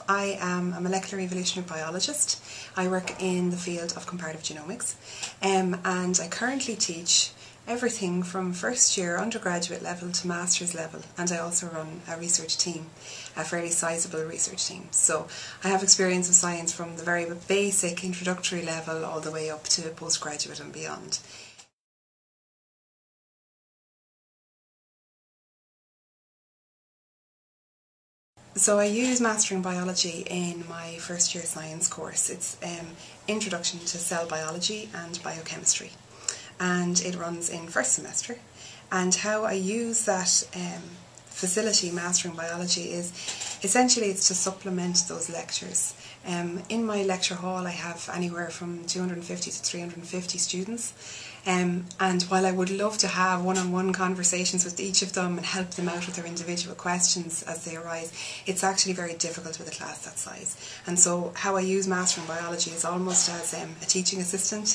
I am a molecular evolutionary biologist. I work in the field of comparative genomics, and I currently teach everything from first year undergraduate level to master's level, and I also run a research team, a fairly sizable research team. So I have experience of science from the very basic introductory level all the way up to postgraduate and beyond. So I use Mastering Biology in my first year science course. It's Introduction to Cell Biology and Biochemistry, and it runs in first semester. And how I use that facility, Mastering Biology, is essentially it's to supplement those lectures. In my lecture hall I have anywhere from 250 to 350 students, and while I would love to have one-on-one conversations with each of them and help them out with their individual questions as they arise, it's actually very difficult with a class that size. And so how I use Mastering Biology is almost as a teaching assistant,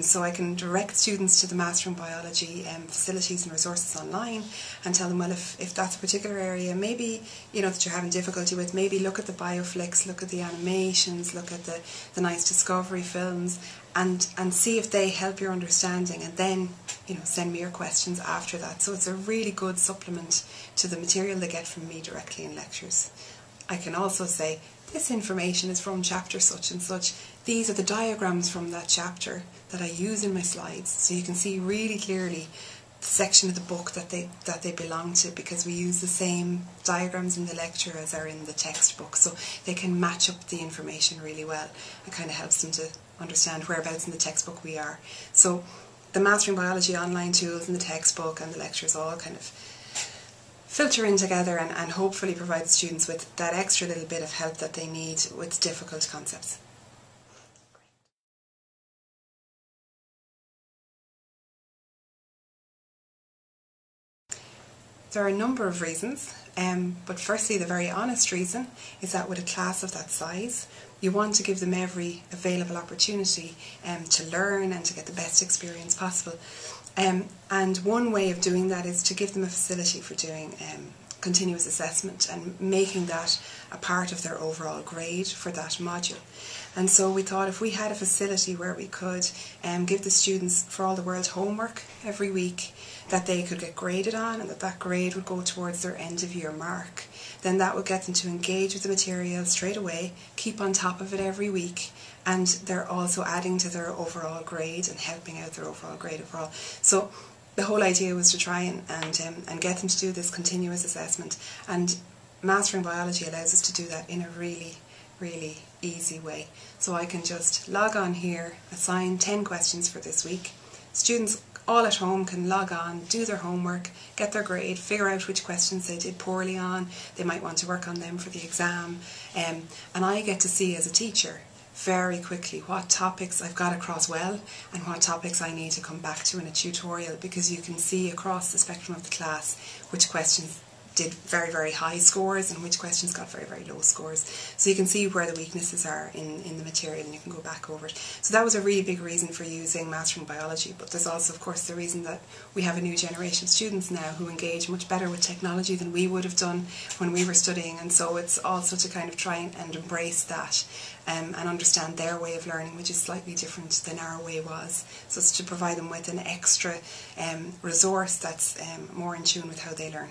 so I can direct students to the Mastering Biology facilities and resources online and tell them, well, if that's a particular area maybe that you're having difficulty with, maybe look at the bioflicks, look at the animations, look at the nice discovery films, and see if they help your understanding, and then send me your questions after that. So it's a really good supplement to the material they get from me directly in lectures. I can also say, this information is from chapter such and such. These are the diagrams from that chapter that I use in my slides, so you can see really clearly the section of the book that they belong to, because we use the same diagrams in the lecture as are in the textbook, so they can match up the information really well. It kind of helps them to understand whereabouts in the textbook we are. So the Mastering Biology online tools and the textbook and the lectures all kind of filter in together and hopefully provide the students with that extra little bit of help that they need with difficult concepts. There are a number of reasons, but firstly the very honest reason is that with a class of that size you want to give them every available opportunity to learn and to get the best experience possible. And one way of doing that is to give them a facility for doing continuous assessment and making that a part of their overall grade for that module. And so we thought if we had a facility where we could give the students for all the world homework every week that they could get graded on, and that grade would go towards their end of year mark, then that would get them to engage with the material straight away, keep on top of it every week, and they're also adding to their overall grade and helping out their overall grade overall. So the whole idea was to try and get them to do this continuous assessment, and Mastering Biology allows us to do that in a really easy way. So I can just log on here, assign 10 questions for this week. Students all at home can log on, do their homework, get their grade, figure out which questions they did poorly on, they might want to work on them for the exam, and I get to see as a teacher very quickly what topics I've got across well and what topics I need to come back to in a tutorial, because you can see across the spectrum of the class which questions did very high scores and which questions got very low scores. So you can see where the weaknesses are in the material, and you can go back over it. So that was a really big reason for using Mastering Biology, but there's also of course the reason that we have a new generation of students now who engage much better with technology than we would have done when we were studying, and so it's also to kind of try and embrace that and understand their way of learning, which is slightly different than our way was. So it's to provide them with an extra resource that's more in tune with how they learn.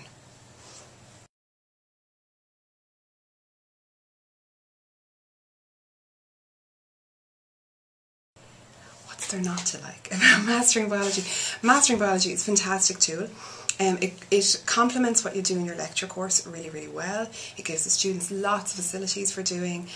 What's there not to like about Mastering Biology? Mastering Biology is a fantastic tool. It complements what you do in your lecture course really well. It gives the students lots of facilities for doing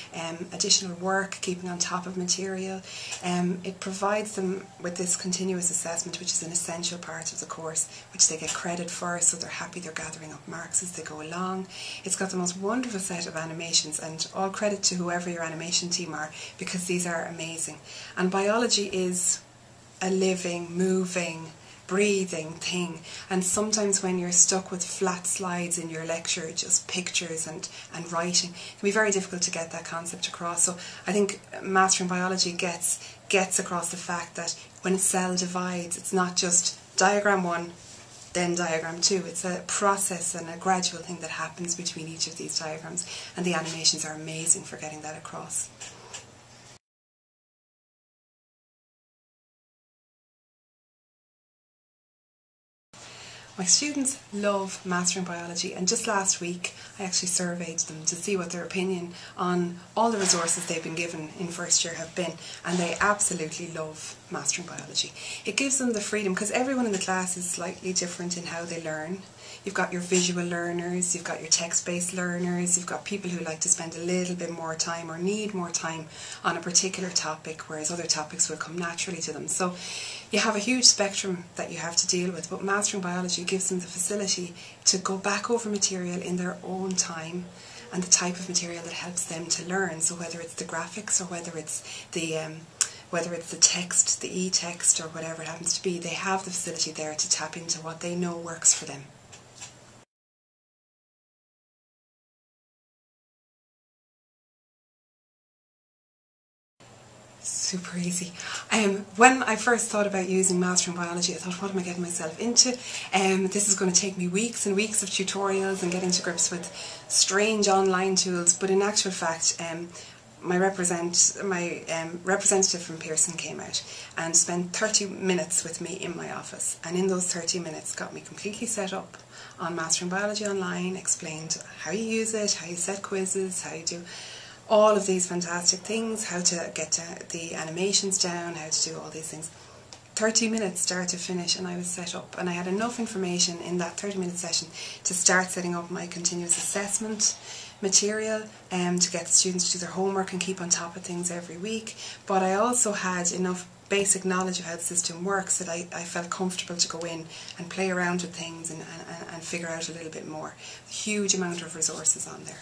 additional work, keeping on top of material. It provides them with this continuous assessment, which is an essential part of the course, which they get credit for, so they're happy they're gathering up marks as they go along. It's got the most wonderful set of animations, and all credit to whoever your animation team are, because these are amazing. And biology is a living, moving, breathing thing, and sometimes when you're stuck with flat slides in your lecture, just pictures and writing, it can be very difficult to get that concept across. So I think Mastering Biology gets across the fact that when a cell divides, it's not just diagram 1, Venn diagram too. It's a process and a gradual thing that happens between each of these diagrams, and the animations are amazing for getting that across. My students love Mastering Biology, and just last week I actually surveyed them to see what their opinion on all the resources they've been given in first year have been, and they absolutely love Mastering Biology. It gives them the freedom, because everyone in the class is slightly different in how they learn. You've got your visual learners, you've got your text-based learners, you've got people who like to spend a little bit more time or need more time on a particular topic, whereas other topics will come naturally to them. So you have a huge spectrum that you have to deal with, but Mastering Biology gives them the facility to go back over material in their own time, and the type of material that helps them to learn. So whether it's the graphics, or whether it's the text, the e-text, or whatever it happens to be, they have the facility there to tap into what they know works for them. Super easy. When I first thought about using Mastering Biology, I thought, what am I getting myself into? This is going to take me weeks and weeks of tutorials and getting to grips with strange online tools. But in actual fact, my representative from Pearson came out and spent 30 minutes with me in my office, and in those 30 minutes got me completely set up on Mastering Biology Online, explained how you use it, how you set quizzes, how you do all of these fantastic things, how to get the animations down, how to do all these things. 30 minutes start to finish, and I was set up, and I had enough information in that 30-minute session to start setting up my continuous assessment material to get the students to do their homework and keep on top of things every week. But I also had enough basic knowledge of how the system works that I felt comfortable to go in and play around with things and figure out a little bit more. A huge amount of resources on there.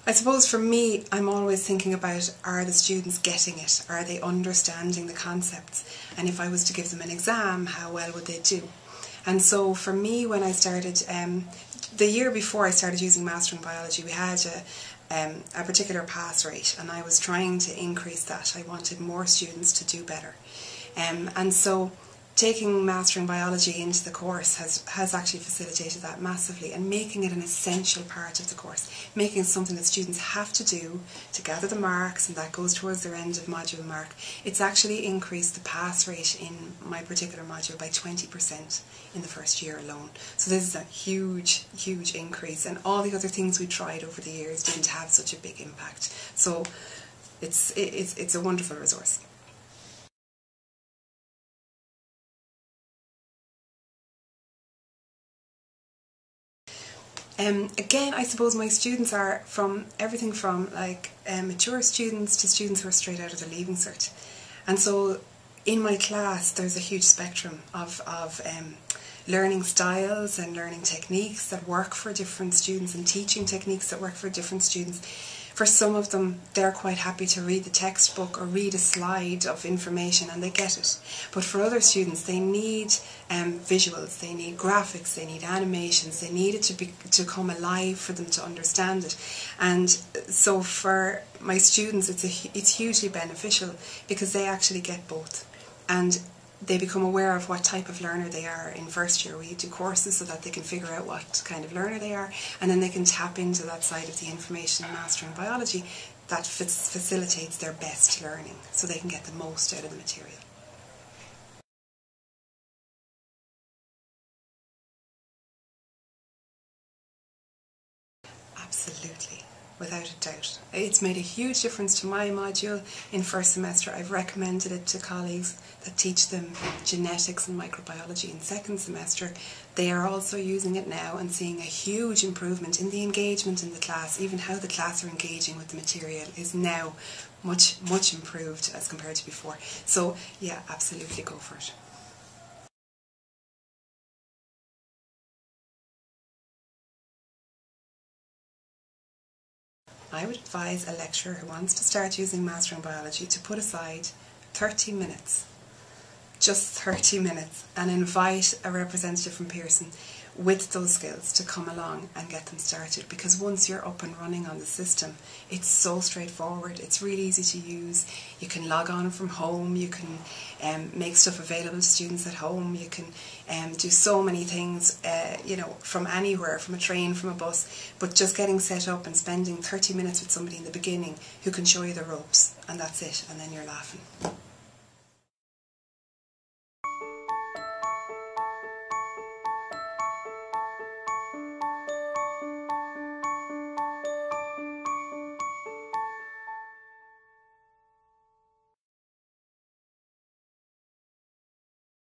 I suppose for me, I'm always thinking about, are the students getting it? Are they understanding the concepts? And if I was to give them an exam, how well would they do? And so for me, when I started, the year before I started using Mastering Biology, we had a particular pass rate, and I was trying to increase that. I wanted more students to do better. And so taking Mastering Biology into the course has actually facilitated that massively, and making it an essential part of the course, making it something that students have to do to gather the marks, and that goes towards their end of module mark. It's actually increased the pass rate in my particular module by 20% in the first year alone. So this is a huge, huge increase, and all the other things we tried over the years didn't have such a big impact. So it's a wonderful resource. Again, I suppose my students are from everything from mature students to students who are straight out of their Leaving Cert. And so in my class there's a huge spectrum of learning styles and learning techniques that work for different students, and teaching techniques that work for different students. For some of them, they're quite happy to read the textbook or read a slide of information and they get it. But for other students, they need visuals, they need graphics, they need animations, they need it to come alive for them to understand it. And so for my students, it's hugely beneficial, because they actually get both. And they become aware of what type of learner they are in first year. We do courses so that they can figure out what kind of learner they are, and then they can tap into that side of the information in Mastering Biology that facilitates their best learning, so they can get the most out of the material. Absolutely. Without a doubt. It's made a huge difference to my module in first semester. I've recommended it to colleagues that teach them genetics and microbiology in second semester. They are also using it now and seeing a huge improvement in the engagement in the class. Even how the class are engaging with the material is now much improved as compared to before. So yeah, absolutely go for it. I would advise a lecturer who wants to start using Mastering Biology to put aside 30 minutes, just 30 minutes, and invite a representative from Pearson. with those skills to come along and get them started, because once you're up and running on the system, it's so straightforward, it's really easy to use. You can log on from home, you can make stuff available to students at home, you can do so many things, you know, from anywhere, from a train, from a bus, but just getting set up and spending 30 minutes with somebody in the beginning who can show you the ropes, and that's it, and then you're laughing.